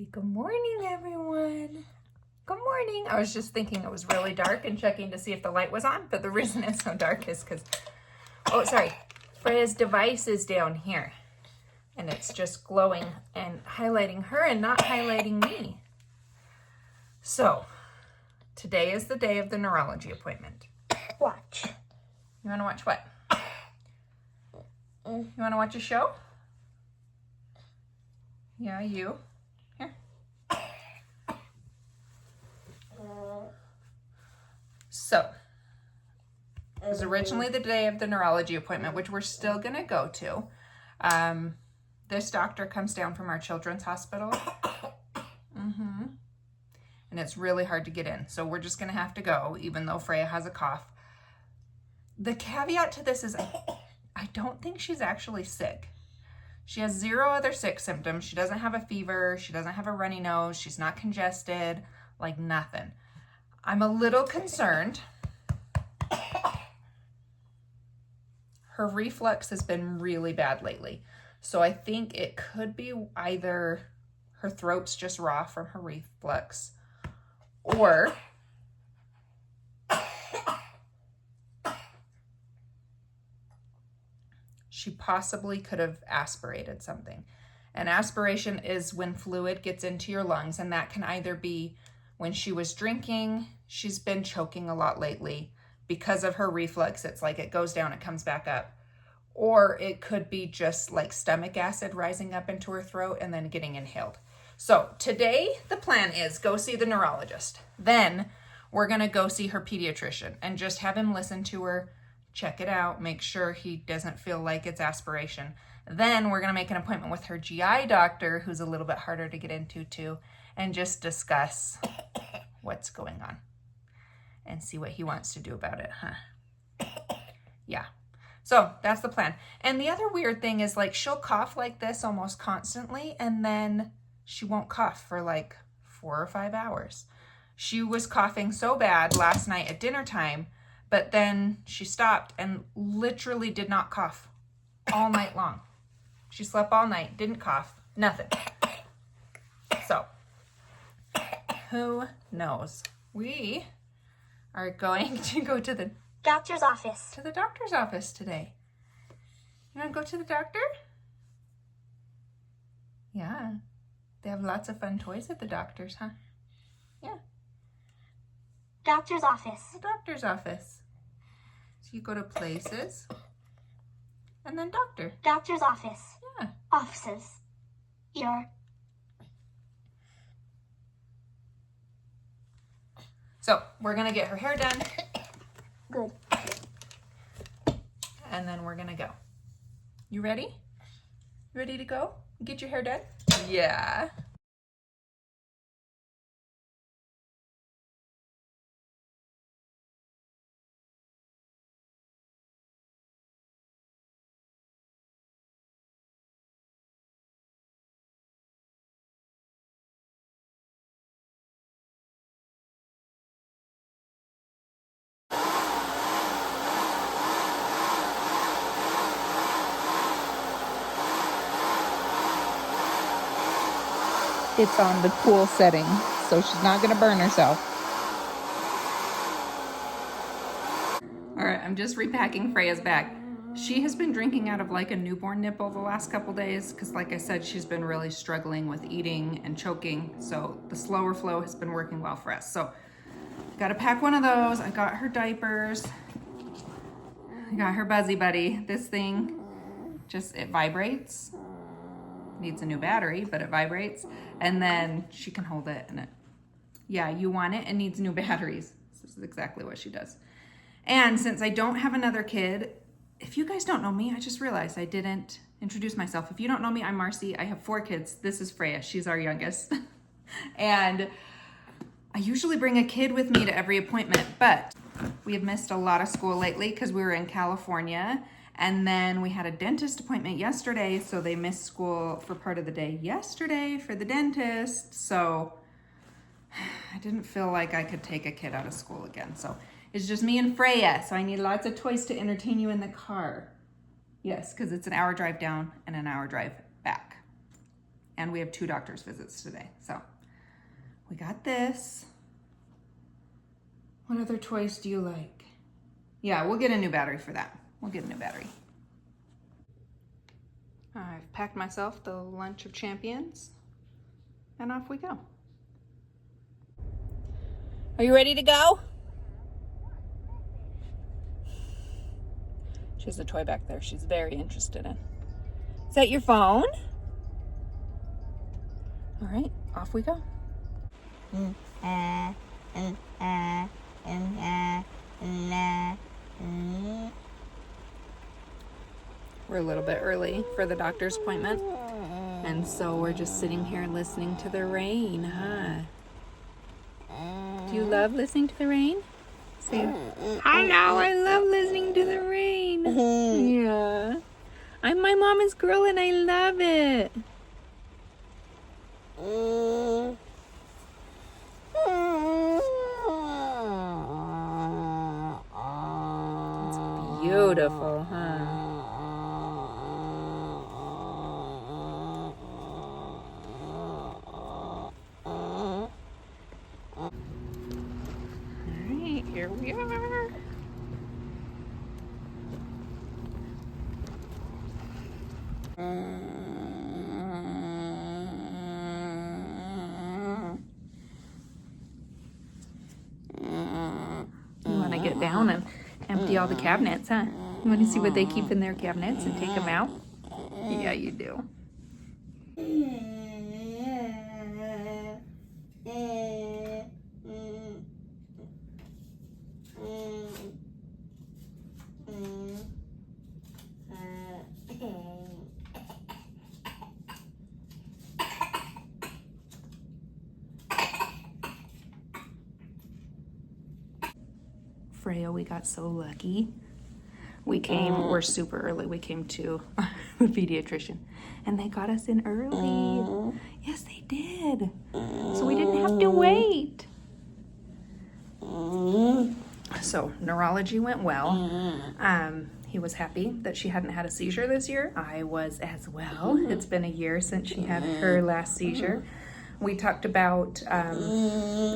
Say good morning, everyone. Good morning. I was just thinking it was really dark and checking to see if the light was on, but the reason it's so dark is because, oh, sorry, Freya's device is down here. And it's just glowing and highlighting her and not highlighting me. So, today is the day of the neurology appointment. Watch. You want to watch what? You want to watch a show? Yeah, you. Here. So, it was originally the day of the neurology appointment, which we're still going to go to. This doctor comes down from our children's hospital. And it's really hard to get in. So we're just going to have to go, even though Freya has a cough. The caveat to this is I don't think she's actually sick. She has zero other sick symptoms. She doesn't have a fever. She doesn't have a runny nose. She's not congested, like nothing. I'm a little concerned. Her reflux has been really bad lately. So I think it could be either her throat's just raw from her reflux, or she possibly could have aspirated something. And aspiration is when fluid gets into your lungs, and that can either be when she was drinking. She's been choking a lot lately because of her reflux. It's like it goes down, it comes back up. Or it could be just like stomach acid rising up into her throat and then getting inhaled. So today the plan is go see the neurologist. Then we're going to go see her pediatrician and just have him listen to her, check it out, make sure he doesn't feel like it's aspiration. Then we're going to make an appointment with her GI doctor, who's a little bit harder to get into too, and just discuss what's going on and see what he wants to do about it, huh? Yeah. So that's the plan. And the other weird thing is, like, she'll cough like this almost constantly, and then she won't cough for like 4 or 5 hours. She was coughing so bad last night at dinner time, but then she stopped and literally did not cough all night long. She slept all night, didn't cough, nothing. So, who knows? We are going to go to the Doctor's office. doctor's office today. You want to go to the doctor? Yeah. They have lots of fun toys at the doctor's, huh? Yeah. Doctor's office. The doctor's office. So you go to places and then doctor. Doctor's office. Yeah. Offices. So we're going to get her hair done. Good. And then we're going to go. You ready? Ready to go? Get your hair done? Yeah. It's on the cool setting, so she's not going to burn herself. All right, I'm just repacking Freya's bag. She has been drinking out of like a newborn nipple the last couple days because, like I said, she's been really struggling with eating and choking. So the slower flow has been working well for us. So got to pack one of those. I got her diapers. I got her Buzzy Buddy. This thing just, it vibrates. Needs a new battery, but it vibrates, and then she can hold it, and yeah, you want it, and needs new batteries. This is exactly what she does. And since I don't have another kid, if you guys don't know me, I just realized I didn't introduce myself. If you don't know me, I'm Marcy. I have 4 kids. This is Freya. She's our youngest. And I usually bring a kid with me to every appointment, but we have missed a lot of school lately because we were in California. And then we had a dentist appointment yesterday, so they missed school for part of the day yesterday for the dentist. So I didn't feel like I could take a kid out of school again. So it's just me and Freya. So I need lots of toys to entertain you in the car. Yes, because it's an hour drive down and an hour drive back. and we have 2 doctor's visits today. So we got this. What other toys do you like? Yeah, we'll get a new battery for that. We'll get a new battery. I've packed myself the lunch of champions, and off we go. Are you ready to go? She has a toy back there she's very interested in. Is that your phone? All right, off we go. We're a little bit early for the doctor's appointment, and so we're just sitting here listening to the rain, huh? Do you love listening to the rain? Say, I know, I love listening to the rain. Yeah. I'm my mama's girl and I love it. It's beautiful, huh? Here we are. You want to get down and empty all the cabinets, huh? You want to see what they keep in their cabinets and take them out? Yeah, you do. Freya, we got so lucky. We're super early. We came to the pediatrician and they got us in early. Yes, they did. So we didn't have to wait. So neurology went well. He was happy that she hadn't had a seizure this year. I was as well. It's been a year since she had her last seizure. We talked about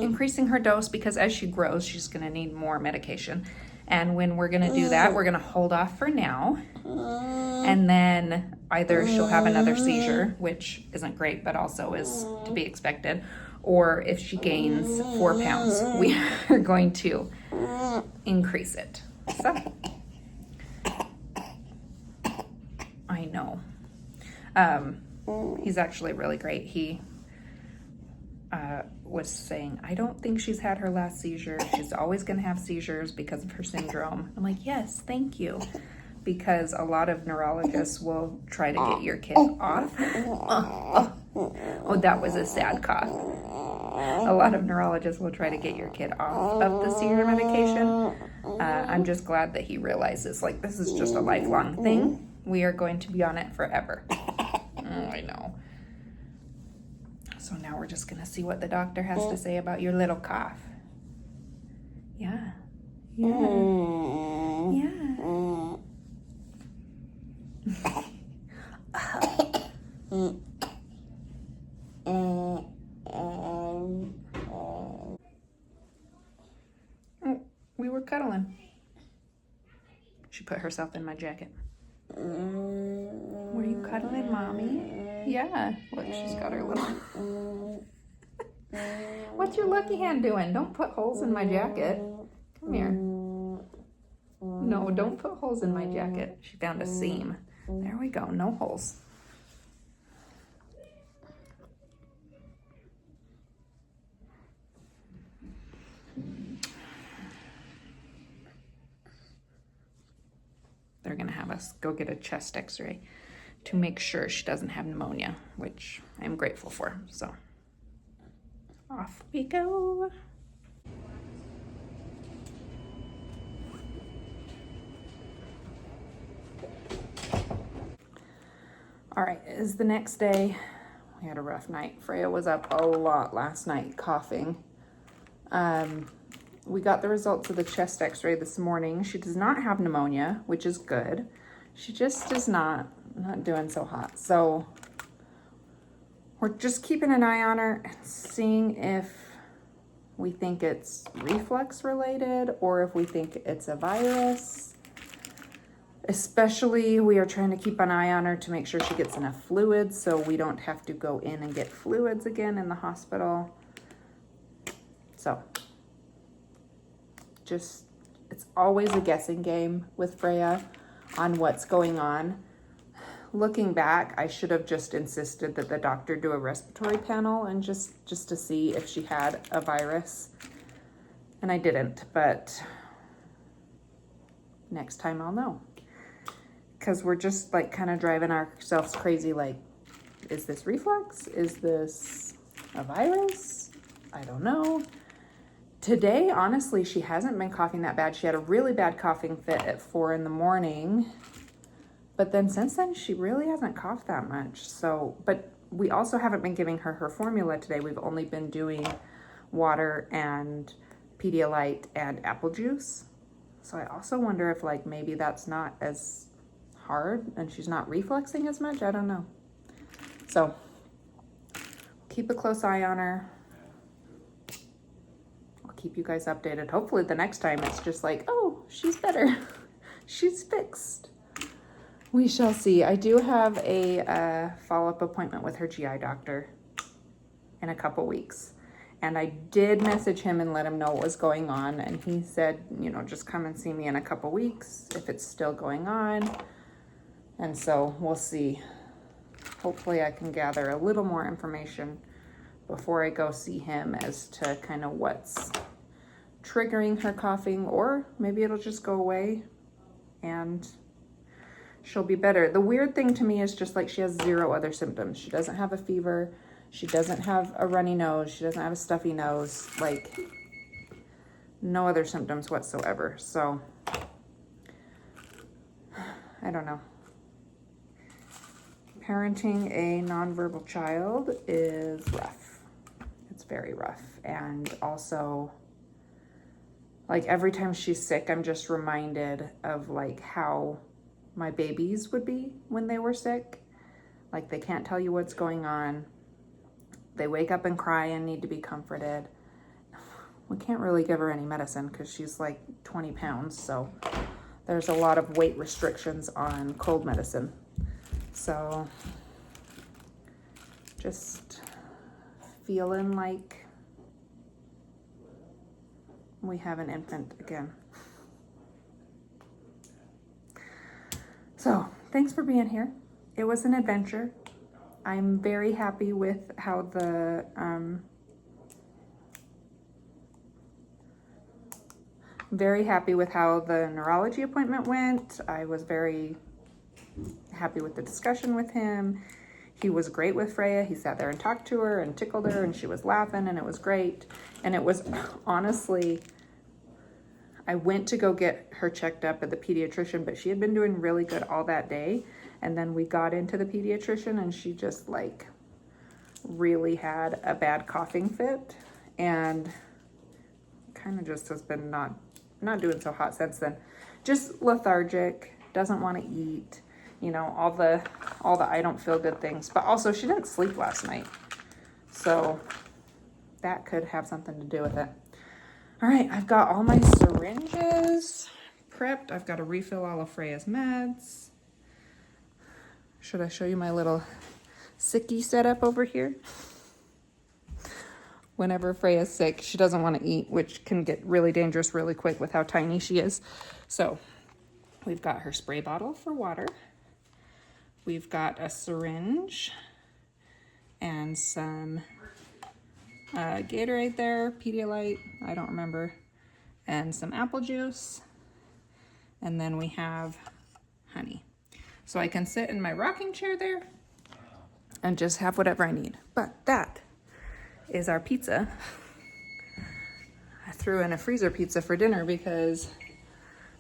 increasing her dose because as she grows, she's going to need more medication. And when we're going to do that, we're going to hold off for now. And then either she'll have another seizure, which isn't great, but also is to be expected. Or if she gains 4 pounds, we are going to increase it. So, I know. He's actually really great. He was saying, I don't think she's had her last seizure. She's always going to have seizures because of her syndrome. I'm like, yes, thank you. Because a lot of neurologists will try to get your kid off. Oh, that was a sad cough. A lot of neurologists will try to get your kid off of the seizure medication. I'm just glad that he realizes, like, this is just a lifelong thing. We are going to be on it forever. I know. So now we're just going to see what the doctor has to say about your little cough. Yeah. Yeah. Yeah. Oh, we were cuddling. She put herself in my jacket. Were you cuddling, Mommy? Yeah. Look, she's got her little... What's your lucky hand doing? Don't put holes in my jacket. Come here. No, don't put holes in my jacket. She found a seam. There we go. No holes. They're going to have us go get a chest x-ray to make sure she doesn't have pneumonia, which I'm grateful for. So off we go. All right, it is the next day. We had a rough night. Freya was up a lot last night coughing. We got the results of the chest x-ray this morning. She does not have pneumonia, which is good. She just is not doing so hot. So we're just keeping an eye on her and seeing if we think it's reflux related or if we think it's a virus. Especially, we are trying to keep an eye on her to make sure she gets enough fluids so we don't have to go in and get fluids again in the hospital. So, just, it's always a guessing game with Freya on what's going on. Looking back, I should have just insisted that the doctor do a respiratory panel and just to see if she had a virus. And I didn't, but next time I'll know. Because we're just like kind of driving ourselves crazy, like, is this reflux? Is this a virus? I don't know. Today, honestly, she hasn't been coughing that bad. She had a really bad coughing fit at 4 in the morning. But then since then, she really hasn't coughed that much. So, but we also haven't been giving her her formula today. We've only been doing water and Pedialyte and apple juice. So I also wonder if like maybe that's not as hard and she's not refluxing as much. I don't know. So keep a close eye on her. I'll keep you guys updated. Hopefully the next time it's just like, oh, she's better. She's fixed. We shall see. I do have a follow-up appointment with her GI doctor in a couple weeks. And I did message him and let him know what was going on. And he said, you know, just come and see me in a couple weeks if it's still going on. And so we'll see. Hopefully I can gather a little more information before I go see him as to kind of what's triggering her coughing, or maybe it'll just go away and she'll be better. The weird thing to me is just like she has 0 other symptoms. She doesn't have a fever. She doesn't have a runny nose. She doesn't have a stuffy nose. Like no other symptoms whatsoever. So I don't know. Parenting a nonverbal child is rough. It's very rough. And also, like every time she's sick, I'm just reminded of like how my babies would be when they were sick. Like they can't tell you what's going on. They wake up and cry and need to be comforted. We can't really give her any medicine because she's like 20 pounds. So there's a lot of weight restrictions on cold medicine. So just feeling like we have an infant again. So thanks for being here. It was an adventure. I'm very happy with how the neurology appointment went. I was very happy with the discussion with him. He was great with Freya. He sat there and talked to her and tickled her and she was laughing and it was great. And it was honestly, I went to go get her checked up at the pediatrician, but she had been doing really good all that day. And then we got into the pediatrician and she just like really had a bad coughing fit and kind of just has been not doing so hot since then. Just lethargic, doesn't want to eat, you know, all the I don't feel good things. But also she didn't sleep last night. So that could have something to do with it. All right, I've got all my syringes prepped. I've got to refill all of Freya's meds. Should I show you my little sickie setup over here? Whenever Freya's sick, she doesn't want to eat, which can get really dangerous really quick with how tiny she is. So we've got her spray bottle for water. We've got a syringe and some Gatorade there, Pedialyte, I don't remember, and some apple juice. And then we have honey. So I can sit in my rocking chair there and just have whatever I need. But that is our pizza. I threw in a freezer pizza for dinner because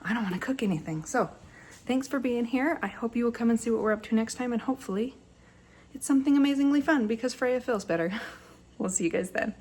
I don't want to cook anything. So thanks for being here. I hope you will come and see what we're up to next time. And hopefully it's something amazingly fun because Freya feels better. We'll see you guys then.